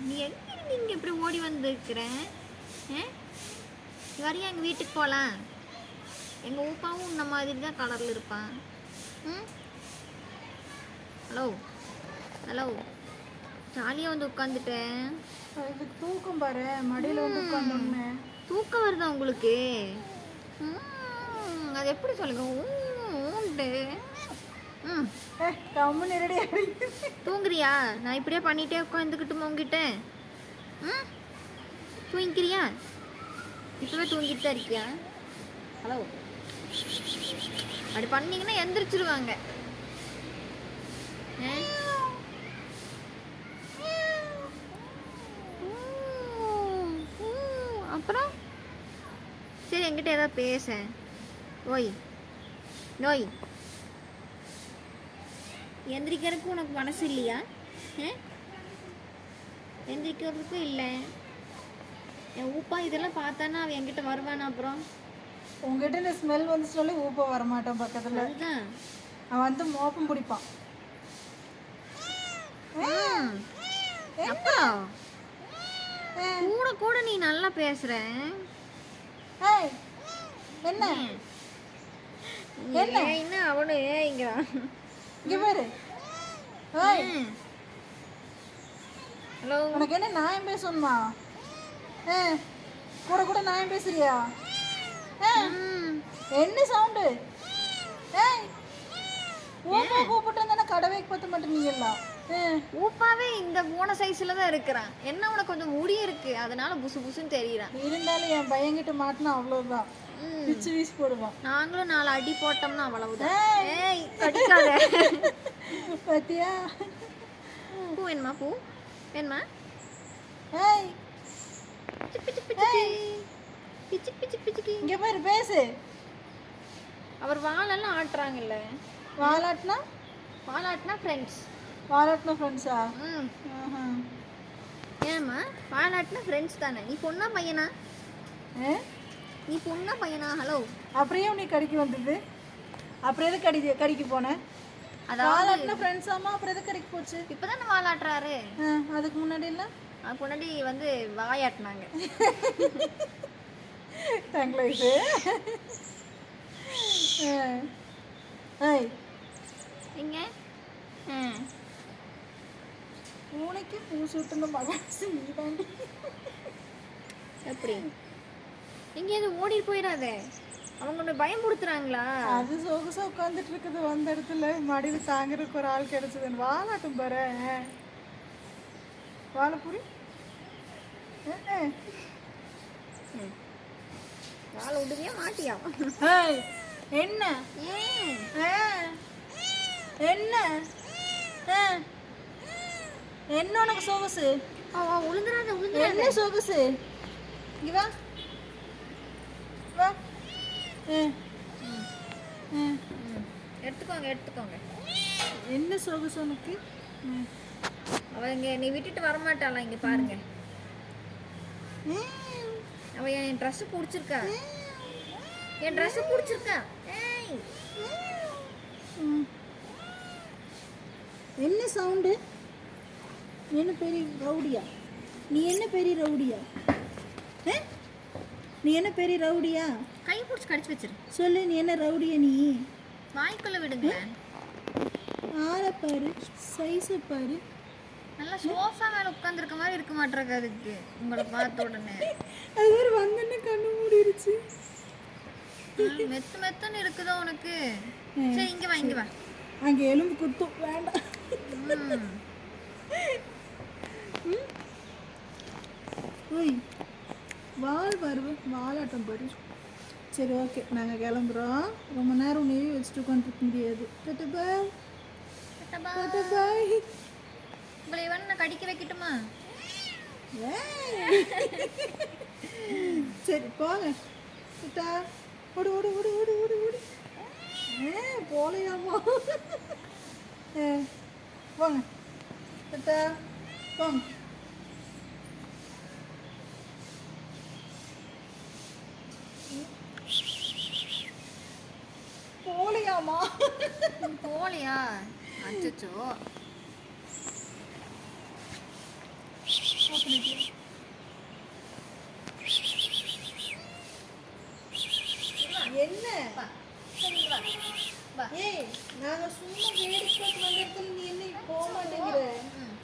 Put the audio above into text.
நீ எங்கே இங்கே இப்படி ஓடி வந்துருக்கிறேன்? வரையா எங்கள் வீட்டுக்கு போகலாம். எங்கள் ஊப்பாவும் இந்த மாதிரி தான் கலரில் இருப்பான். ம், ஹலோ ஹலோ, ஜாலியாக வந்து உட்காந்துட்டேன். இதுக்கு தூக்கம் பாரு, மடியில் வந்து உட்காந்தோன்னு. தூக்கம் வருதா உங்களுக்கு? அது எப்படி சொல்லுங்க? ஊண்டு. ம், கம்முன்னு ரெடி. தூங்குறியா? நான் இப்படியே பண்ணிகிட்டே உட்காந்துக்கிட்டுமா உங்ககிட்ட? ம், தூங்கிக்கிறியா? இப்போவே தூங்கிட்டு தான் இருக்கியா? ஹலோ, அப்படி பண்ணீங்கன்னா எந்திரிச்சிருவாங்க. அப்புறம் சரி, என்கிட்ட ஏதாவது பேச. ஓய் நோய், எந்திரிக்கிறதுக்கு உனக்கு மனசு இல்லையா? எந்திரிக்கிறதுக்கும் இல்லை. என் ஊப்பா இதெல்லாம் பார்த்தானா அவன் என்கிட்ட வருவானா? அப்புறம் உங்ககிட்ட இந்த ஸ்மெல் வந்துச்சுனாலே ஊப்ப வரமாட்டான் பக்கத்தில். அதுதான் அவன் வந்து மோப்பம் பிடிப்பான். அப்புறம் கூட கூட நீ நல்லா பேசுற. என்ன என்ன அவனு இங்க பாரு. ஹலோ, உனக்கு என்ன நியாயம் பேசணுமா? கூட கூட நியாயம் பேசுறியா? என்ன சவுண்டு? ஊப்பா கூப்பிட்டு தானே கடவைக்கு பத்த மாட்டேன். நீ எல்லாம் ஊப்பாவே இந்த போன சைஸ்ல தான் இருக்கிறான். என்ன உனக்கு கொஞ்சம் முடி இருக்கு, அதனால புசு புசுன்னு தெரியறான். இருந்தாலும் என் பையன்கிட்ட மாட்டினா அவ்வளவுதான், பிச்சு வீசி போடுவான். நாங்களும் 4 அடி போட்டோம்னா அவ்வளவுதான். ஏய் கடிக்காத. பாத்தியா? பூ வேணுமா? பூ வேணுமா? ஏய் இங்க பாரு, பேசு. அவர் வாலெல்லாம் ஆட்டுறாங்கல்ல. வாலாட்டினா? வாலாட்டினா ஃப்ரெண்ட்ஸ். வாலாட்டினா ஃப்ரெண்ட்ஸா? ஏம்மா, வாலாட்டினா ஃப்ரெண்ட்ஸ் தானே. நீ பொண்ணா பையனா? நீ பொண்ணா பையனா? ஹலோ, அப்புறம் நீ கடிக்க வந்தது? அப்புறம் எது கடிக்க போனேன்? வாலாட்டினா ஃப்ரெண்ட்ஸாமா? அப்புறம் எது கடிக்க போச்சு? இப்போதானே வாலாட்டுறாரு. அதுக்கு முன்னாடி இல்லை? அதுக்கு முன்னாடி வந்து வாயாட்டினாங்க. தங்களது. எங்க பூனைக்கு பூசி விட்டுன மகாசு நீ தாண்டி. எப்படி எங்கேயாவது ஓடிட்டு போயிடாத. அவங்க ஒன்று பயம்படுத்துறாங்களா? அது சொகுசா உட்காந்துட்டு இருக்குது வந்த இடத்துல. மடியில் தாங்கிறதுக்கு ஒரு ஆள் கிடைச்சதுன்னு வாலாட்டும் பாரு. வாழைப்பூரி வாழை விடுவியா மாட்டியா? என்ன என்ன என்ன உனக்கு சொகுசு? உளுந்துறாத என்ன சொகுசு? இங்க வா வா. எடுத்துக்கோங்க எடுத்துக்கோங்க. என்ன சொகுசு உனக்கு? அவங்க நீ விட்டுட்டு வரமாட்டாளா? இங்க பாருங்க, அவ என் ட்ரெஸ் பிடிச்சிருக்கா. என் ட்ரெஸ் பிடிச்சிருக்கா. என்ன சவுண்டு? என்ன பெரிய ரவுடியா? நீ என்ன பெரிய ரவுடியா? நீ என்ன பெரிய ரவுடியா? கை பிடிச்சி கடிச்சு வச்சிரு. சொல்லு, நீ என்ன ரவுடியா? நீ வாய்க்குள்ள விடுங்க. ஆளை பாரு, சைஸை பாரு. நல்லா சோஃபா மேல உட்காந்துருக்க மாதிரி இருக்க மாட்டேங்க. அதுக்கு உங்களை பார்த்த உடனே அது வேறு வந்தோடனே கண்ணு மூடிடுச்சு. மெத்து மெத்துன்னு இருக்குதோ உனக்கு? சரி இங்க வா, இங்க வா. அங்கே எலும்பு குத்தும், வேண்டாம். ஓய், வால் வருவேன், வாலாட்டம் பாரு. சரி, ஓகே, நாங்கள் கிளம்புறோம். ரொம்ப நேரம் நீ வச்சுட்டு உட்காந்துருக்க முடியாது. டாடா பாய். டாடா பாய். உங்களை வேணும் நான் கடிக்க வைக்கட்டுமா? சரி போங்க. டாடா. ஓடு ஓடு ஓடு ஓடு ஓடு ஓடு. போலையாமா? போங்க. டாடா போங்க. போலையாமா? போலியா? அச்சோ, என்ன வா சரி வா வா ஏய் நாங்க சும்மா வேடிக்கை பார்த்து வந்த இடத்துல நீ என்ன போக மாட்டேங்கிற ம்